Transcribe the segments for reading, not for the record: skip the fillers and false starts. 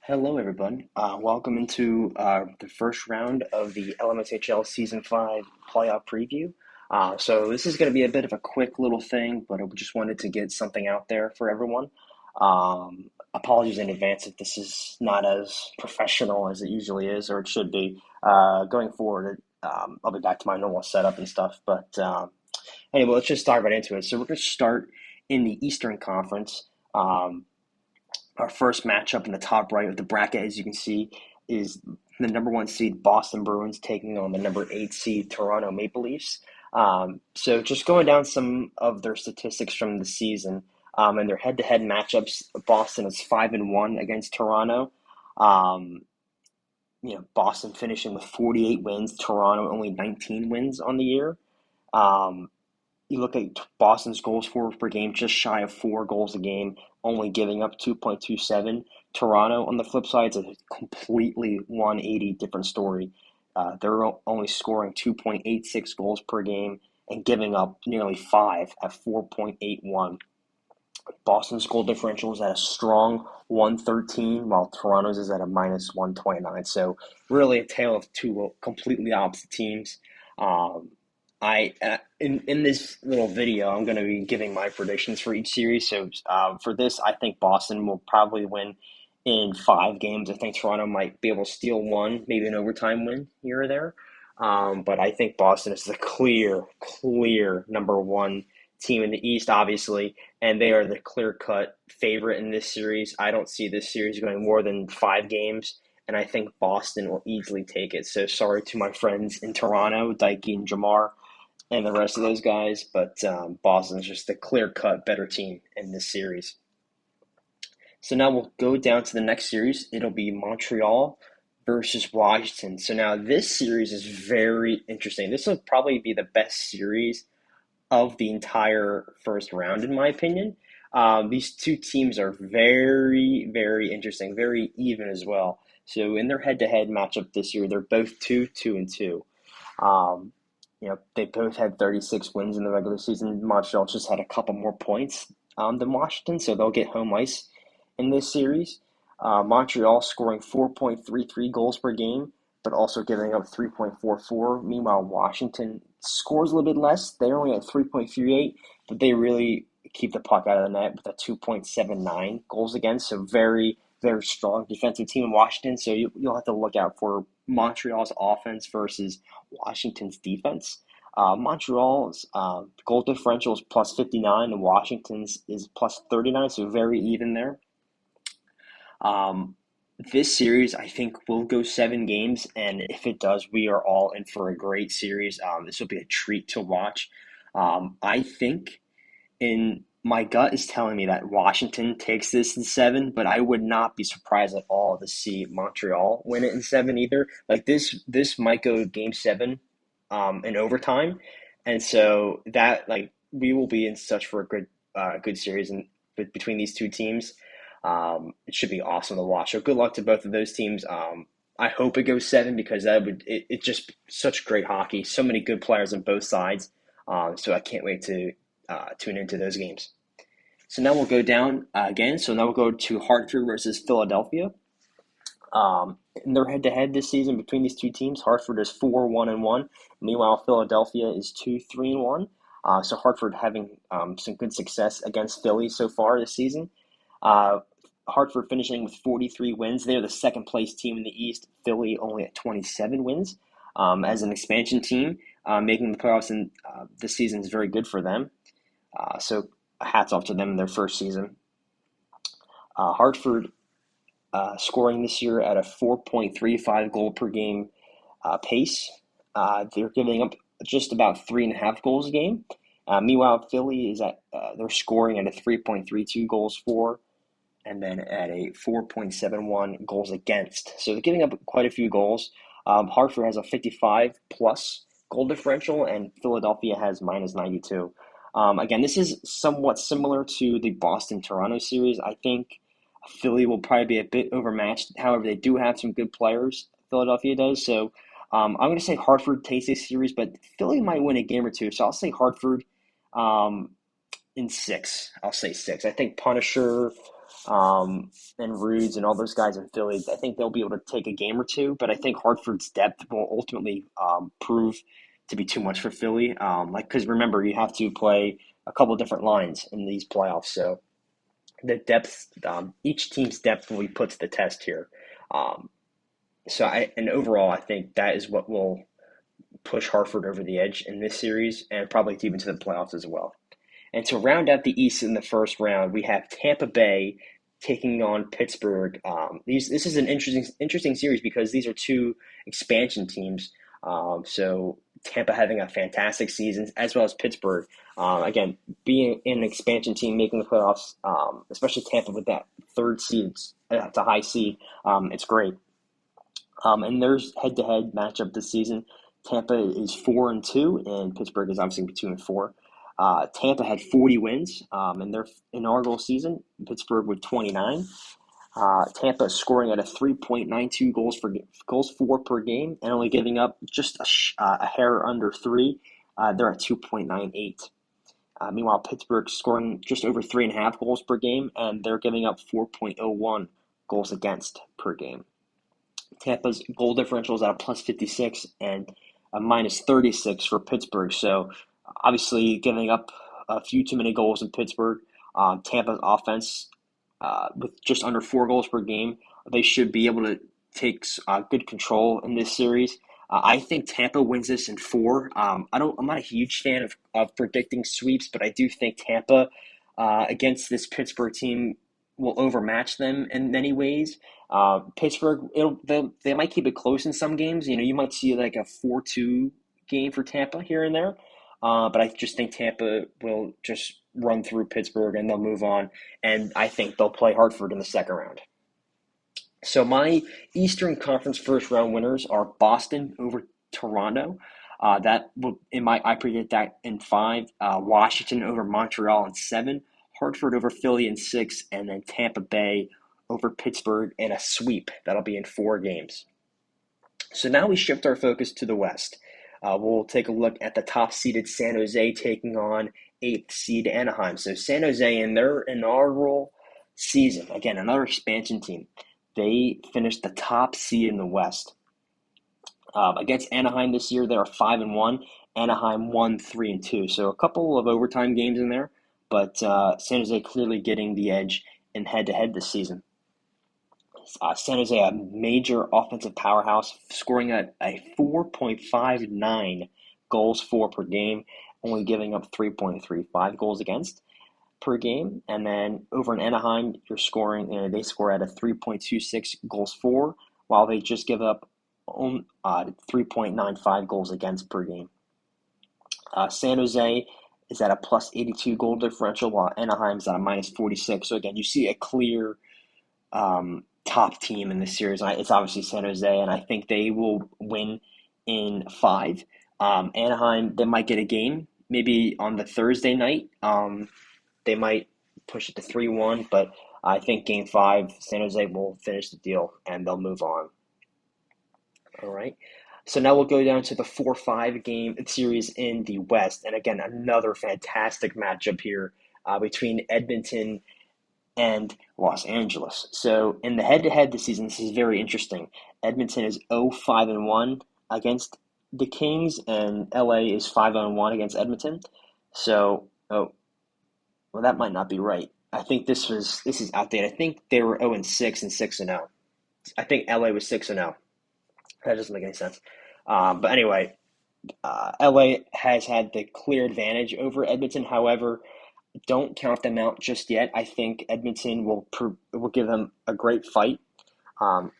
Hello, everyone. Welcome into the first round of the Lmshl Season 5 playoff preview. So this is going to be a bit of a quick little thing, but I just wanted to get something out there for everyone. Apologies in advance if this is not as professional as it usually is, or it should be. Going forward, I'll be back to my normal setup and stuff. But anyway, let's just dive right into it. So we're going to start in the Eastern Conference. Our first matchup in the top right of the bracket, as you can see, is the number one seed Boston Bruins taking on the number eight seed Toronto Maple Leafs. So just going down some of their statistics from the season and their head-to-head matchups, Boston is 5-1 against Toronto. Um, Boston finishing with 48 wins, Toronto only 19 wins on the year. Um, you look at Boston's goals for per game, just shy of 4 goals a game, only giving up 2.27. Toronto, on the flip side, is a completely 180 different story. They're only scoring 2.86 goals per game and giving up nearly 5 at 4.81. Boston's goal differential is at a strong 113, while Toronto's is at a minus 129. So really a tale of two completely opposite teams. Um, in this little video, I'm going to be giving my predictions for each series. So for this, I think Boston will probably win in 5 games. I think Toronto might be able to steal one, maybe an overtime win here or there. But I think Boston is the clear number one team in the East, obviously, and they are the clear-cut favorite in this series. I don't see this series going more than 5 games, and I think Boston will easily take it. So sorry to my friends in Toronto, Dikey and Jamar, and the rest of those guys, but Boston's just the clear-cut better team in this series. So now we'll go down to the next series. It'll be Montreal versus Washington. So now this series is very interesting. This will probably be the best series of the entire first round, in my opinion. These two teams are very interesting, very even as well. So in their head-to-head matchup this year, they're both 2-2. Um, they both had 36 wins in the regular season. Montreal just had a couple more points than Washington, so they'll get home ice in this series. Montreal scoring 4.33 goals per game, but also giving up 3.44. Meanwhile, Washington scores a little bit less. They're only at 3.38, but they really keep the puck out of the net with a 2.79 goals against. So very strong defensive team in Washington. So you'll have to look out for Montreal's offense versus Washington's defense. Montreal's goal differential is plus 59, and Washington's is plus 39, so very even there. Um, this series, I think, will go 7 games, and if it does, we are all in for a great series. This will be a treat to watch. I think in my gut is telling me that Washington takes this in 7, but I would not be surprised at all to see Montreal win it in 7 either. Like this might go game 7, in overtime, and so that like we will be in such for a good series and between these two teams. It should be awesome to watch. So good luck to both of those teams. I hope it goes 7 because it just such great hockey. So many good players on both sides. So I can't wait to tune into those games. So now we'll go down again. So now we'll go to Hartford versus Philadelphia. In their head-to-head this season between these two teams, Hartford is 4-1-1. Meanwhile, Philadelphia is 2-3-1. So Hartford having some good success against Philly so far this season. Uh, Hartford finishing with 43 wins. They're the second place team in the East. Philly only at 27 wins. As an expansion team, making the playoffs in this season is very good for them. So hats off to them in their first season. Hartford scoring this year at a 4.35 goal per game pace. They're giving up just about 3.5 goals a game. Meanwhile, Philly is at they're scoring at a 3.32 goals for, and then at a 4.71 goals against. So they're giving up quite a few goals. Hartford has a 55 plus goal differential, and Philadelphia has minus 92. Again, this is somewhat similar to the Boston Toronto series. I think Philly will probably be a bit overmatched. However, they do have some good players. Philadelphia does. So I'm going to say Hartford takes this series, but Philly might win a game or two. So I'll say Hartford in 6. I'll say 6. I think Punisher and Rudes and all those guys in Philly. I think they'll be able to take a game or two, but I think Hartford's depth will ultimately prove to be too much for Philly. Because remember, you have to play a couple different lines in these playoffs, so the depth, each team's depth will be put to the test here. Um, and overall, I think that is what will push Hartford over the edge in this series and probably deep into the playoffs as well. And to round out the East in the first round, we have Tampa Bay taking on Pittsburgh. This is an interesting series because these are two expansion teams. So Tampa having a fantastic season, as well as Pittsburgh. Again, being an expansion team making the playoffs, especially Tampa with that third seed, it's a high seed. It's great. And there's head-to-head matchup this season. Tampa is 4-2, and Pittsburgh is obviously 2-4. Tampa had 40 wins in their inaugural season. Pittsburgh with 29. Tampa is scoring at a 3.92 goals for per game, and only giving up just a hair under three. They're at 2.98. Meanwhile, Pittsburgh scoring just over 3.5 goals per game, and they're giving up 4.01 goals against per game. Tampa's goal differential is at a plus 56 and a minus 36 for Pittsburgh. So obviously giving up a few too many goals in Pittsburgh. Tampa's offense, with just under 4 goals per game, they should be able to take good control in this series. I think Tampa wins this in four. I'm not a huge fan of predicting sweeps, but I do think Tampa against this Pittsburgh team will overmatch them in many ways. Pittsburgh, they might keep it close in some games. You might see like a 4-2 game for Tampa here and there. But I just think Tampa will just run through Pittsburgh and they'll move on. And I think they'll play Hartford in the second round. So my Eastern Conference first round winners are Boston over Toronto. I predict that in five. Washington over Montreal in seven. Hartford over Philly in six, and then Tampa Bay over Pittsburgh in a sweep. That'll be in 4 games. So now we shift our focus to the West. We'll take a look at the top seeded San Jose taking on 8th seed Anaheim. So San Jose in their inaugural season, again, another expansion team, they finished the top seed in the West. Against Anaheim this year, they are 5-1. Anaheim won 3-2. So a couple of overtime games in there, but San Jose clearly getting the edge in head-to-head this season. San Jose, a major offensive powerhouse, scoring at a 4.59 goals for per game, only giving up 3.35 goals against per game. And then over in Anaheim, they score at a 3.26 goals for, while they just give up 3.95 goals against per game. San Jose is at a plus 82 goal differential, while Anaheim's at a minus 46. So again, you see a clear top team in this series. It's obviously San Jose, and I think they will win in 5. Anaheim, they might get a game maybe on the Thursday night. They might push it to 3-1, but I think game 5, San Jose will finish the deal and they'll move on. All right. So now we'll go down to the 4-5 game series in the West. And again, another fantastic matchup here between Edmonton and Los Angeles. So in the head-to-head this season, this is very interesting. Edmonton is 0-5-1 against the Kings, and LA is 5-1 against Edmonton. So, that might not be right. I think this is outdated. I think they were 0-6 and 6-0. I think LA was 6-0. That doesn't make any sense. But anyway, LA has had the clear advantage over Edmonton. However, don't count them out just yet. I think Edmonton will give them a great fight. Some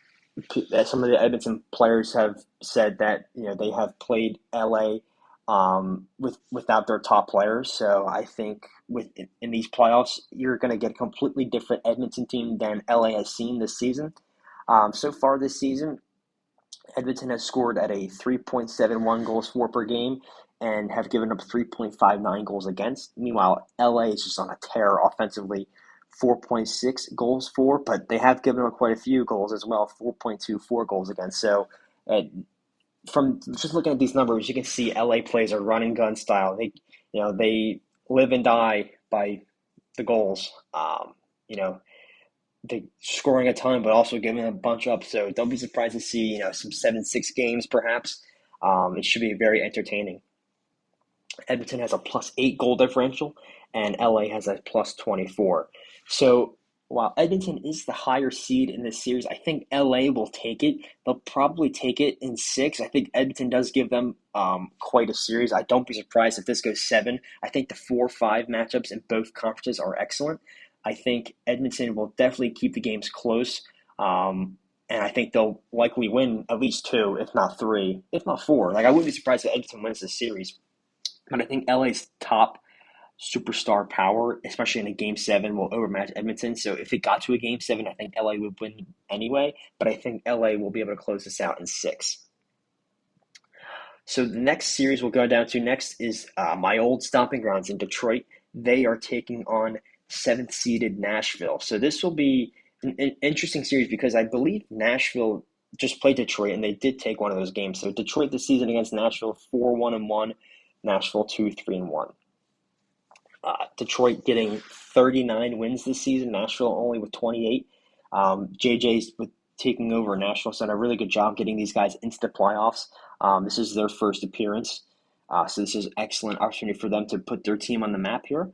of the Edmonton players have said that they have played LA without their top players. So I think in these playoffs, you're going to get a completely different Edmonton team than LA has seen this season. So far this season, Edmonton has scored at a 3.71 goals for per game and have given up 3.59 goals against. Meanwhile, LA is just on a tear offensively, 4.6 goals for, but they have given up quite a few goals as well, 4.24 goals against. So from just looking at these numbers, you can see LA plays a run and gun style. They live and die by the goals. they scoring a ton, but also giving a bunch up. So don't be surprised to see some 7-6 games perhaps. It should be very entertaining. Edmonton has a +8 goal differential, and LA has a +24. So while Edmonton is the higher seed in this series, I think LA will take it. They'll probably take it in six. I think Edmonton does give them quite a series. I don't be surprised if this goes seven. I think the 4-5 matchups in both conferences are excellent. I think Edmonton will definitely keep the games close. And I think they'll likely win at least two, if not three, if not four. Like I wouldn't be surprised if Edmonton wins this series. But I think LA's top superstar power, especially in a game seven, will overmatch Edmonton. So if it got to a game seven, I think LA would win anyway. But I think LA will be able to close this out in six. So the next series we'll go down to next is my old stomping grounds in Detroit. They are taking on seventh seeded Nashville. So this will be an interesting series because I believe Nashville just played Detroit and they did take one of those games. So Detroit this season against Nashville 4-1-1, Nashville 2-3-1. Detroit getting 39 wins this season, Nashville only with 28. JJ's with taking over Nashville's done a really good job getting these guys into the playoffs. This is their first appearance, so this is an excellent opportunity for them to put their team on the map here.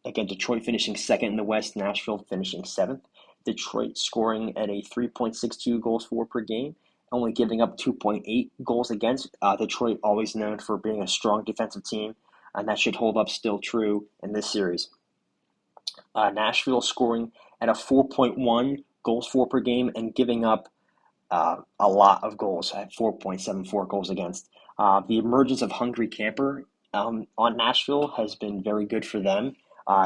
Again, Detroit finishing second in the West, Nashville finishing seventh. Detroit scoring at a 3.62 goals for per game, only giving up 2.8 goals against. Detroit always known for being a strong defensive team, and that should hold up still true in this series. Nashville scoring at a 4.1 goals for per game and giving up a lot of goals at 4.74 goals against. The emergence of Hungry Camper on Nashville has been very good for them.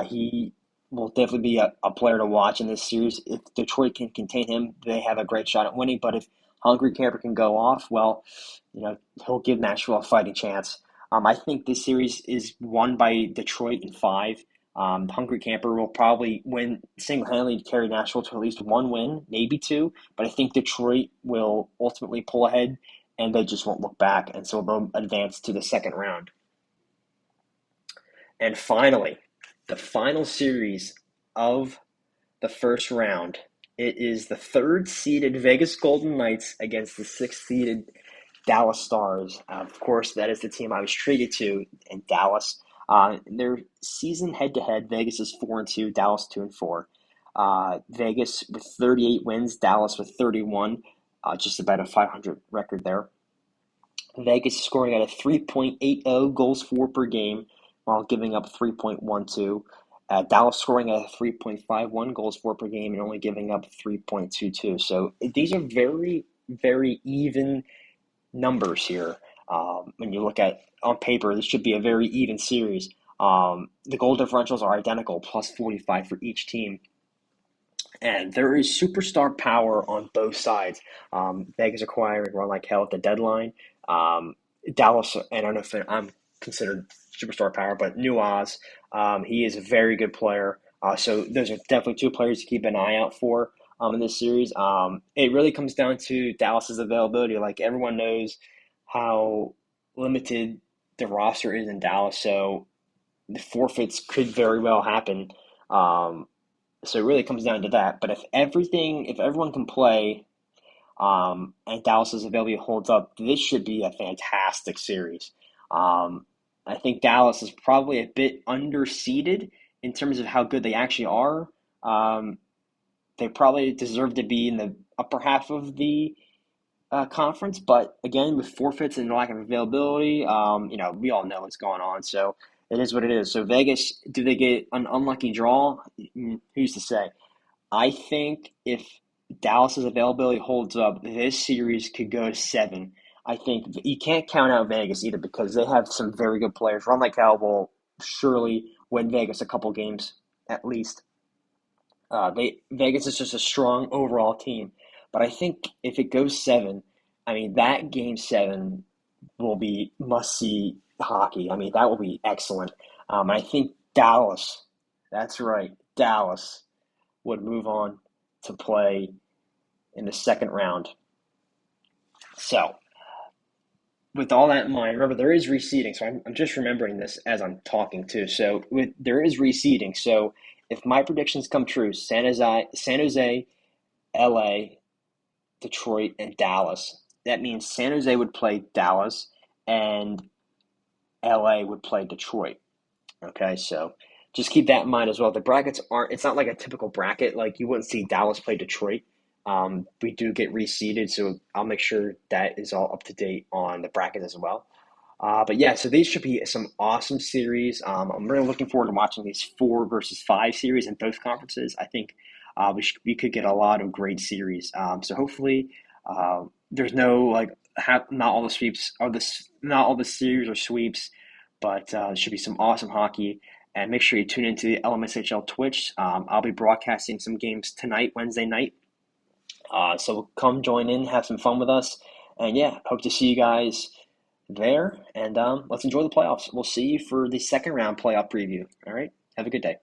He will definitely be a player to watch in this series. If Detroit can contain him, they have a great shot at winning. But if Hungry Camper can go off, well, he'll give Nashville a fighting chance. I think this series is won by Detroit in five. Hungry Camper will probably win single-handedly carry Nashville to at least one win, maybe two. But I think Detroit will ultimately pull ahead, and they just won't look back, and so they'll advance to the second round. And finally, the final series of the first round. It is the third-seeded Vegas Golden Knights against the sixth-seeded Dallas Stars. Of course, that is the team I was traded to in Dallas. Their season head-to-head, Vegas is 4-2, Dallas 2-4. Vegas with 38 wins, Dallas with 31, just about a 500 record there. Vegas scoring at a 3.80 goals for per game while giving up 3.12. Dallas scoring at a 3.51 goals for per game and only giving up 3.22. So these are very, very even numbers here. When you look at on paper, this should be a very even series. The goal differentials are identical, +45 for each team. And there is superstar power on both sides. Vegas acquiring run like hell at the deadline. Dallas, and I don't know if I'm considered superstar power, but Nuaz, he is a very good player. So those are definitely two players to keep an eye out for in this series. It really comes down to Dallas's availability. Like everyone knows how limited the roster is in Dallas, so the forfeits could very well happen. So it really comes down to that. But if everyone can play, and Dallas's availability holds up, this should be a fantastic series. I think Dallas is probably a bit underseeded in terms of how good they actually are. They probably deserve to be in the upper half of the conference, but again, with forfeits and lack of availability, we all know what's going on. So it is what it is. So Vegas, do they get an unlucky draw? Who's to say? I think if Dallas's availability holds up, this series could go to seven. I think you can't count out Vegas either because they have some very good players. Ron Cal will surely win Vegas a couple games at least. Vegas is just a strong overall team, but I think if it goes seven, I mean that game seven will be must see hockey. I mean that will be excellent. I think Dallas, that's right, Dallas would move on to play in the second round. So, with all that in mind, remember there is reseeding. So I'm just remembering this as I'm talking too. So there is reseeding. So If my predictions come true, San Jose, LA, Detroit, and Dallas. That means San Jose would play Dallas and LA would play Detroit. Okay, so just keep that in mind as well. The brackets aren't, it's not like a typical bracket. Like you wouldn't see Dallas play Detroit. We do get reseeded, so I'll make sure that is all up to date on the bracket as well. But yeah, so these should be some awesome series. I'm really looking forward to watching these 4 versus 5 series in both conferences. I think we could get a lot of great series. So hopefully, there's no like not all the sweeps or this not all the series or sweeps, but there should be some awesome hockey. And make sure you tune into the LMSHL Twitch. I'll be broadcasting some games tonight, Wednesday night. So come join in, have some fun with us, and yeah, hope to see you guys there. And let's enjoy the playoffs. We'll see you for the second round playoff preview. All right, have a good day.